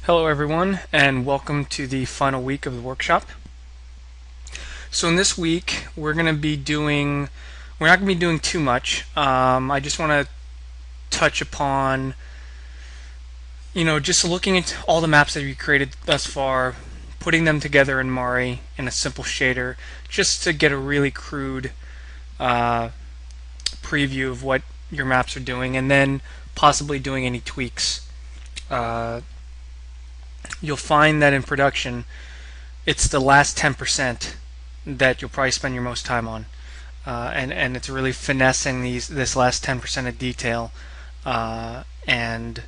Hello everyone, and welcome to the final week of the workshop. So in this week we're not going to be doing too much. I just want to touch upon just looking at all the maps that we created thus far, putting them together in Mari in a simple shader just to get a really crude uh, preview of what your maps are doing, and then possibly doing any tweaks. You'll find that in production it's the last 10% that you'll probably spend your most time on. And it's really finessing this last 10% of detail uh, and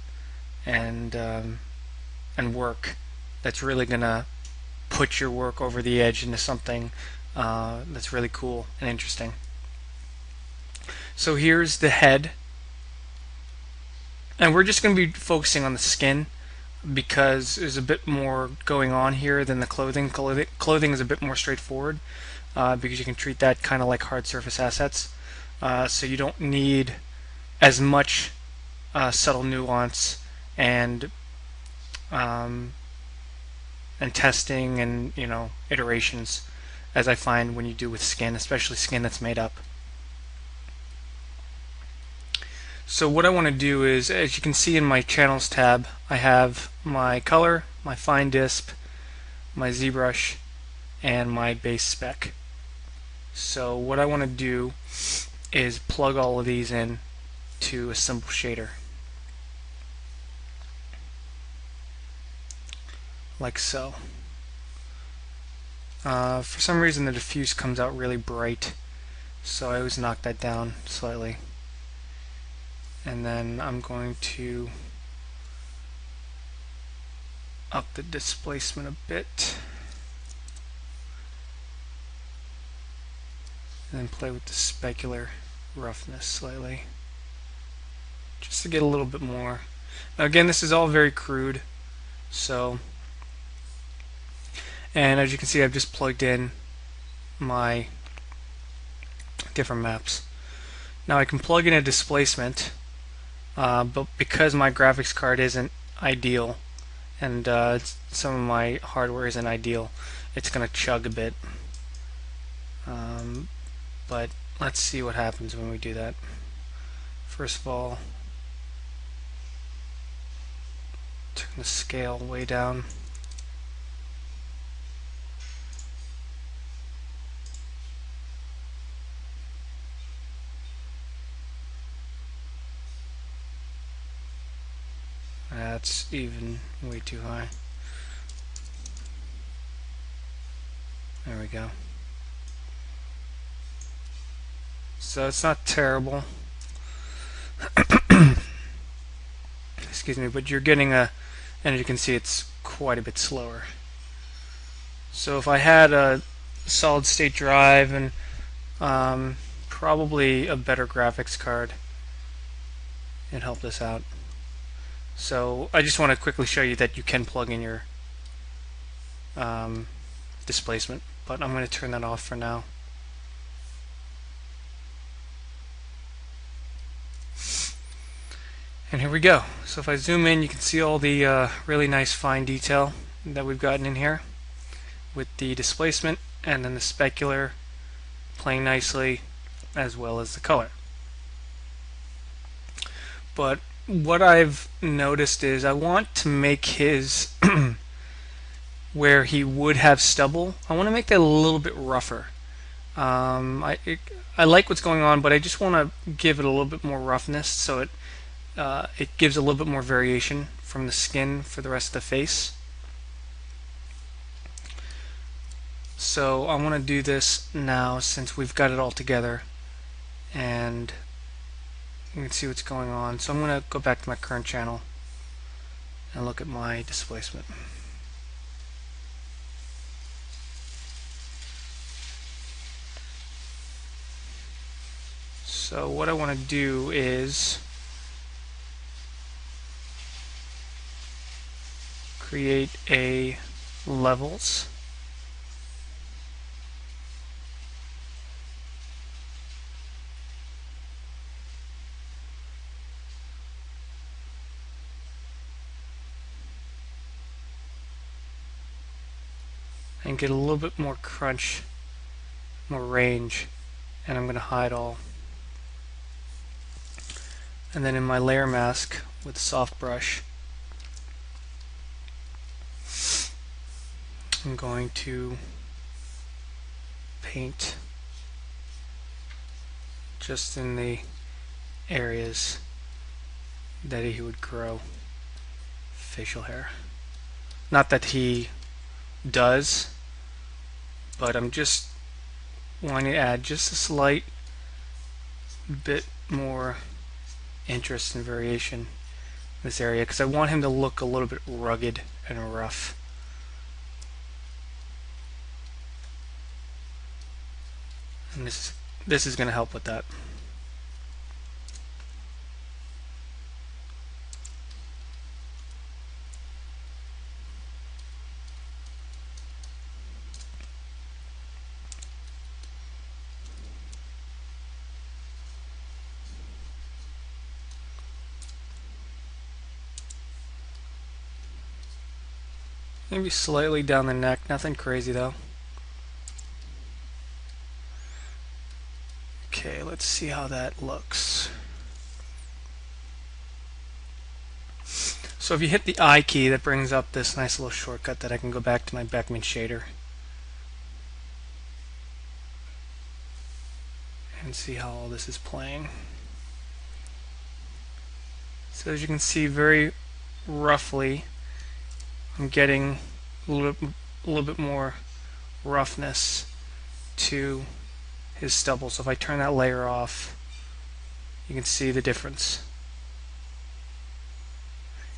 and and work that's really gonna put your work over the edge into something that's really cool and interesting. So here's the head, and we're just going to be focusing on the skin because there's a bit more going on here than the clothing. Clothing is a bit more straightforward because you can treat that kind of like hard surface assets. So you don't need as much subtle nuance and um, and testing and iterations as I find when you do with skin, especially skin that's made up. So what I want to do is, as you can see in my channels tab, I have my color, my fine disp, my ZBrush, and my base spec. So what I want to do is plug all of these in to a simple shader, like so. For some reason the diffuse comes out really bright, so I always knock that down slightly. And then I'm going to up the displacement a bit, and then play with the specular roughness slightly, just to get a little bit more. Now again, this is all very crude, and as you can see, I've just plugged in my different maps. Now I can plug in a displacement, but because my graphics card isn't ideal and some of my hardware isn't ideal, it's going to chug a bit. But let's see what happens when we do that. First of all, turn the scale way down. That's even way too high. There we go. So it's not terrible. Excuse me, but you're getting and as you can see, it's quite a bit slower. So if I had a solid state drive and probably a better graphics card, it'd help this out. So I just want to quickly show you that you can plug in your displacement, but I'm going to turn that off for now. And here we go. So if I zoom in, you can see all the really nice fine detail that we've gotten in here with the displacement and then the specular playing nicely, as well as the color. But what I've noticed is I want to make his where he would have stubble, I want to make that a little bit rougher. I like what's going on, but I just want to give it a little bit more roughness so it gives a little bit more variation from the skin for the rest of the face. So I want to do this now since we've got it all together and you can see what's going on. So I'm going to go back to my current channel and look at my displacement. So what I want to do is create a levels. and get a little bit more crunch, more range, and I'm going to hide all. And then in my layer mask with soft brush, I'm going to paint just in the areas that he would grow facial hair. Not that he does, but I'm just wanting to add just a slight bit more interest and variation in this area because I want him to look a little bit rugged and rough. And this is going to help with that. Maybe slightly down the neck, nothing crazy though. Okay, let's see how that looks. So if you hit the I key, that brings up this nice little shortcut that I can go back to my Beckman shader and see how all this is playing. So as you can see, very roughly, I'm getting a little bit more roughness to his stubble. So if I turn that layer off, you can see the difference.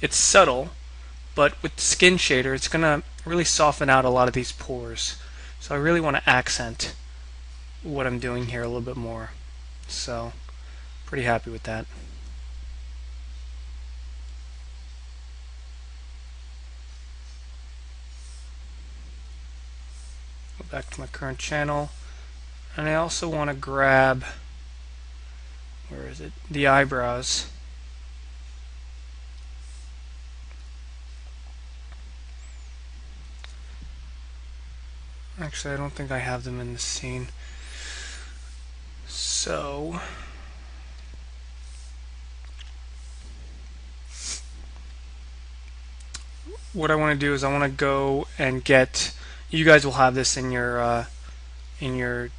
It's subtle, but with the skin shader, it's going to really soften out a lot of these pores. So I really want to accent what I'm doing here a little bit more. So pretty happy with that. Go back to my current channel, and I also want to grab, where is it, the eyebrows. Actually, I don't think I have them in the scene. So what I want to do is I want to go and get, you guys will have this in your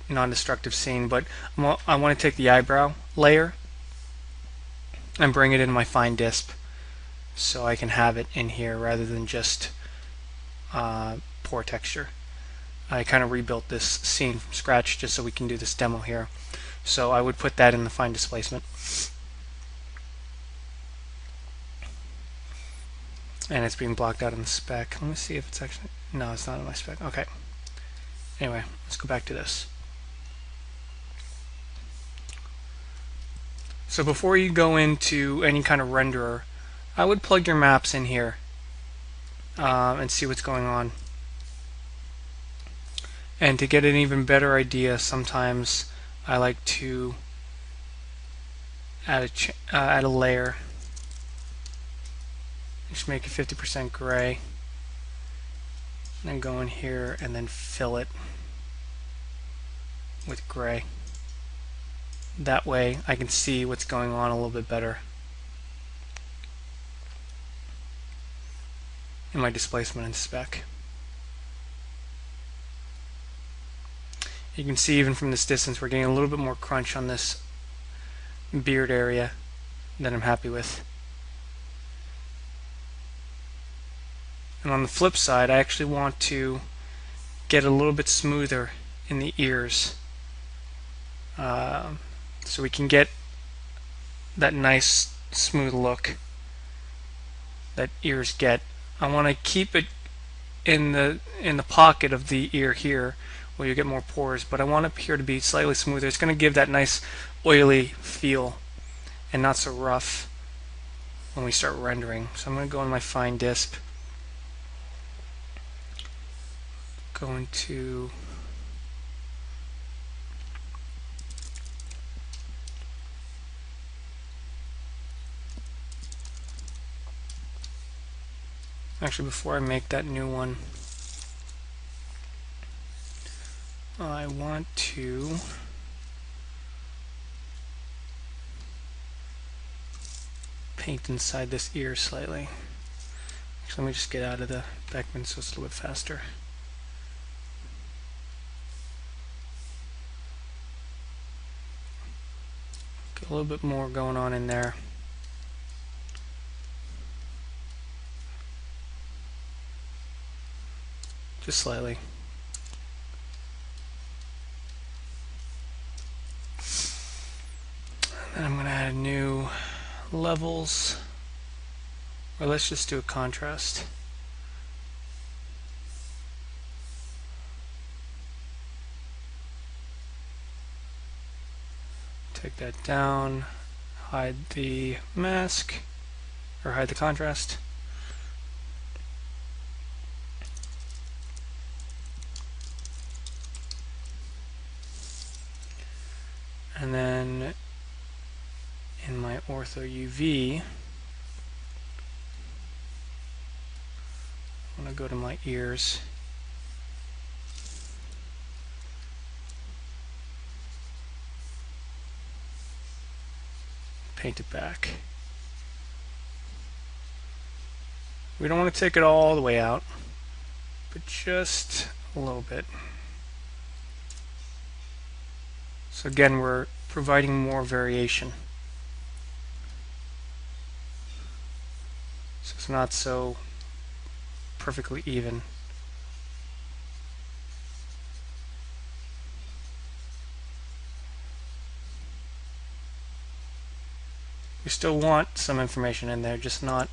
non-destructive scene, but I want to take the eyebrow layer and bring it into my fine disp so I can have it in here rather than just pore texture. I kind of rebuilt this scene from scratch just so we can do this demo here. So I would put that in the fine displacement. And it's being blocked out in the spec. Let me see if it's actually, no, it's not in my spec. Okay. Anyway, let's go back to this. So before you go into any kind of renderer, I would plug your maps in here and see what's going on. And to get an even better idea, sometimes I like to add a layer. Just make it 50% gray. And then go in here and then fill it with gray. That way I can see what's going on a little bit better in my displacement and spec. You can see even from this distance we're getting a little bit more crunch on this beard area that I'm happy with. And on the flip side, I actually want to get a little bit smoother in the ears so we can get that nice smooth look that ears get. I want to keep it in the pocket of the ear here where you get more pores, but I want it here to be slightly smoother. It's going to give that nice oily feel and not so rough when we start rendering. So I'm going to go in my fine disp, go into actually before I make that new one, I want to paint inside this ear slightly. Actually, let me just get out of the Beckman so it's a little bit faster. Get a little bit more going on in there. Just slightly. And I'm going to add new levels, or let's just do a contrast. Take that down, hide the mask, or hide the contrast. And then in my ortho UV, I'm going to go to my ears. Paint it back. We don't want to take it all the way out, but just a little bit. So again, we're providing more variation. So it's not so perfectly even. We still want some information in there, just not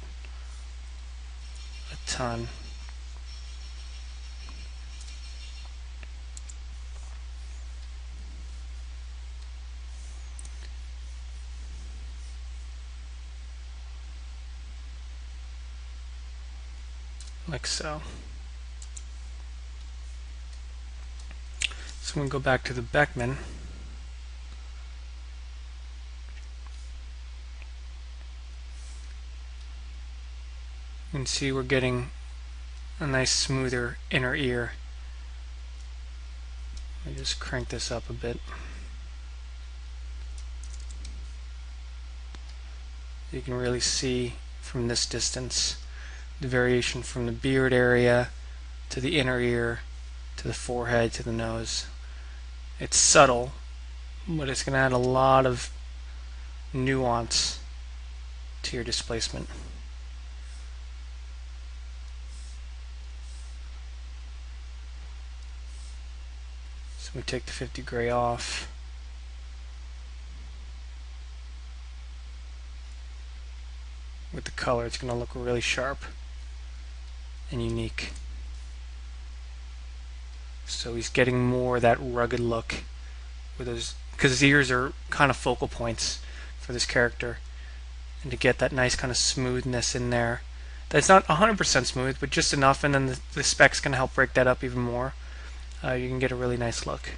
a ton. Like so. So I'm going to go back to the Beckman. You can see we're getting a nice smoother inner ear. Let me just crank this up a bit. You can really see from this distance the variation from the beard area to the inner ear to the forehead to the nose. It's subtle, but it's going to add a lot of nuance to your displacement. So we take the 50 gray off. With the color, it's going to look really sharp and unique. So he's getting more of that rugged look with those, because his ears are kind of focal points for this character, and to get that nice kind of smoothness in there. That's not 100% smooth, but just enough, and then the spec's going to help break that up even more. You can get a really nice look.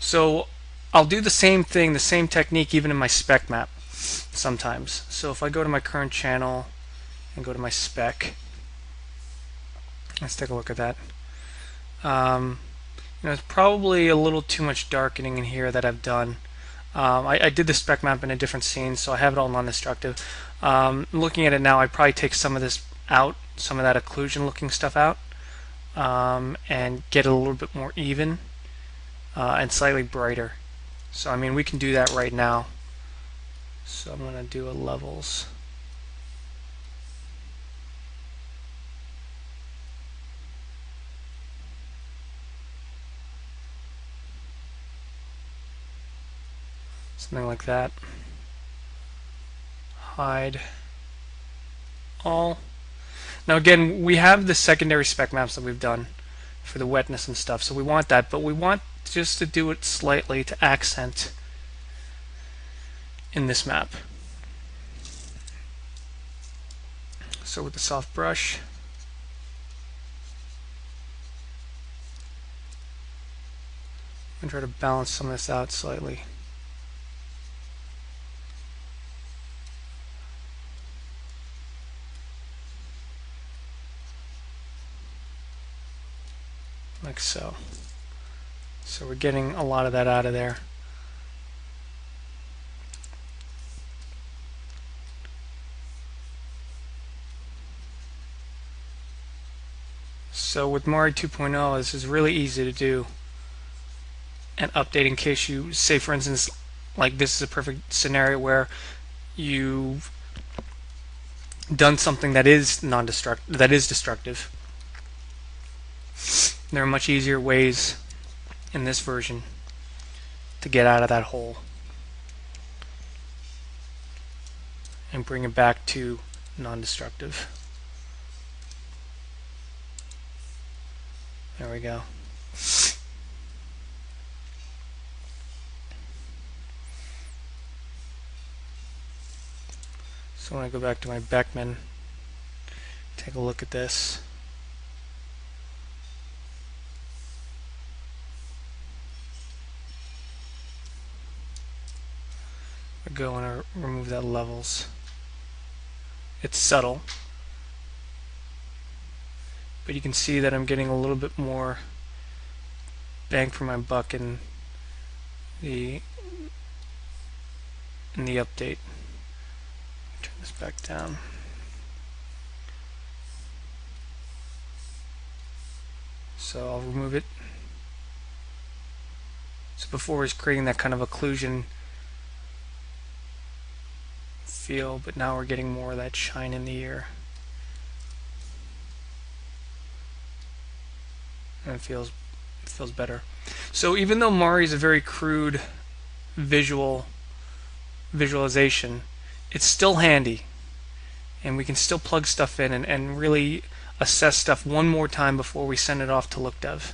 So I'll do the same thing, the same technique even in my spec map sometimes. So if I go to my current channel and go to my spec, let's take a look at that. It's probably a little too much darkening in here that I've done. I did the spec map in a different scene, so I have it all non-destructive. Looking at it now, I'd probably take some of this out, some of that occlusion looking stuff out, and get it a little bit more even and slightly brighter. So I mean, we can do that right now. So I'm going to do a levels. Something like that. Hide all. Now again, we have the secondary spec maps that we've done for the wetness and stuff, so we want that, but we want just to do it slightly to accent in this map. So with the soft brush, I'm going to try to balance some of this out slightly. Like so. So we're getting a lot of that out of there. So with Mari 2.0, this is really easy to do and update in case you say, for instance, like this is a perfect scenario where you've done something that is destructive. There are much easier ways in this version to get out of that hole and bring it back to non-destructive. There we go. So when I go back to my Beckman, take a look at this. I go and I remove that levels. It's subtle, but you can see that I'm getting a little bit more bang for my buck in the update. Turn this back down. So I'll remove it. So before it's creating that kind of occlusion feel, but now we're getting more of that shine in the ear. And it feels better. So even though Mari is a very crude visualization, it's still handy, and we can still plug stuff in and really assess stuff one more time before we send it off to LookDev.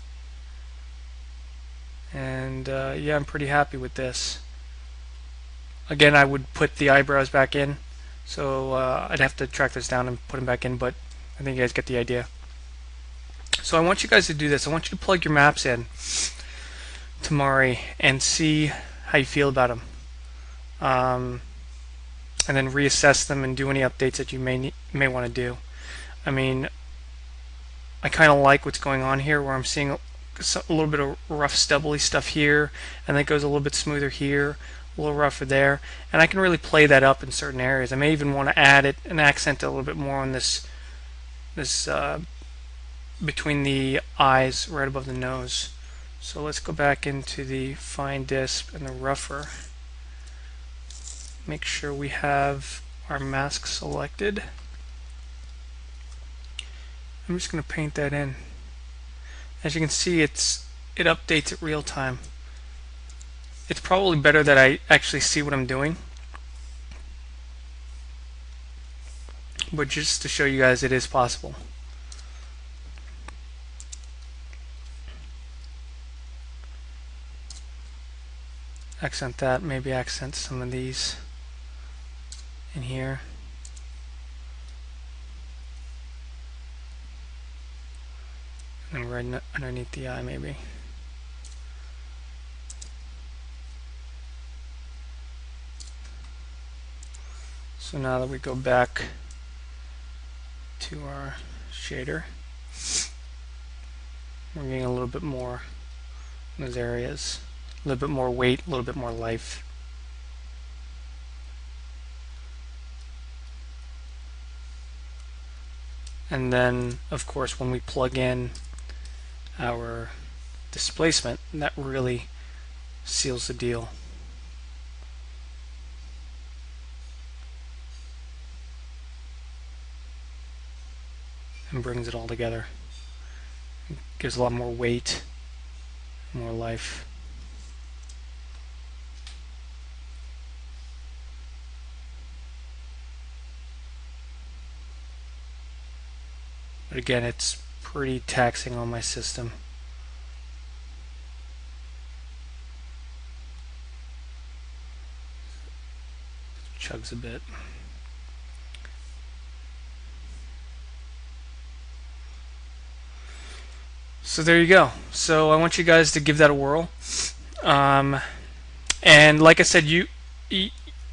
And yeah, I'm pretty happy with this. Again, I would put the eyebrows back in, so I'd have to track this down and put them back in, but I think you guys get the idea. So I want you guys to do this. I want you to plug your maps in to Mari and see how you feel about them, and then reassess them and do any updates that you may want to do. I mean, I kind of like what's going on here, where I'm seeing a little bit of rough, stubbly stuff here, and then it goes a little bit smoother here, a little rougher there, and I can really play that up in certain areas. I may even want to add it and accent it a little bit more on this between the eyes, right above the nose. So let's go back into the fine disc and the rougher. Make sure we have our mask selected. I'm just going to paint that in. As you can see, it updates at real time. It's probably better that I actually see what I'm doing, but just to show you guys, it is possible. Accent that, maybe accent some of these in here. And right underneath the eye, maybe. So now that we go back to our shader, we're getting a little bit more in those areas. A little bit more weight, a little bit more life. And then, of course, when we plug in our displacement, that really seals the deal. And brings it all together. It gives a lot more weight, more life. But again, it's pretty taxing on my system. Chugs a bit. So there you go. So I want you guys to give that a whirl. And like I said,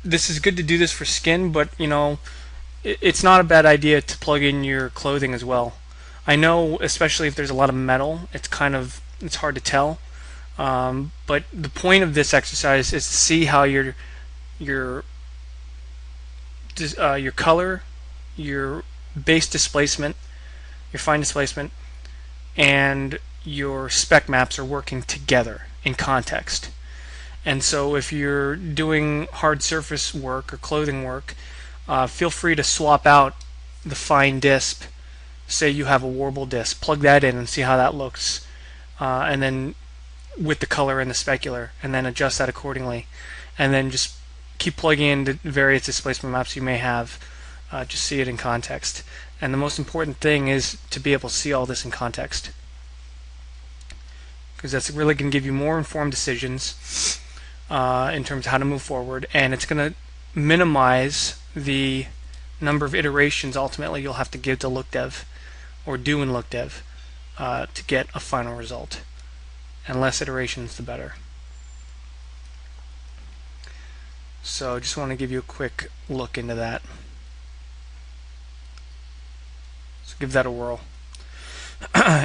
this is good to do this for skin, but you know, it's not a bad idea to plug in your clothing as well. I know, especially if there's a lot of metal, it's hard to tell. But the point of this exercise is to see how your your color, your base displacement, your fine displacement, and your spec maps are working together in context. And so if you're doing hard surface work or clothing work, feel free to swap out the fine disp. Say you have a warble disc, plug that in and see how that looks, and then with the color and the specular, and then adjust that accordingly. And then just keep plugging in the various displacement maps you may have. Just see it in context. And the most important thing is to be able to see all this in context, because that's really going to give you more informed decisions in terms of how to move forward, and it's going to minimize the number of iterations ultimately you'll have to give to LookDev or do in LookDev to get a final result. And less iterations, the better. So I just want to give you a quick look into that. So give that a whirl.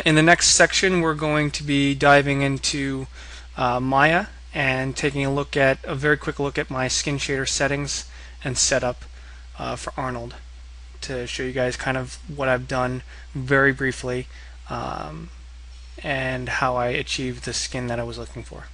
In the next section, we're going to be diving into Maya and taking a very quick look at my skin shader settings and setup for Arnold, to show you guys kind of what I've done very briefly and how I achieved the skin that I was looking for.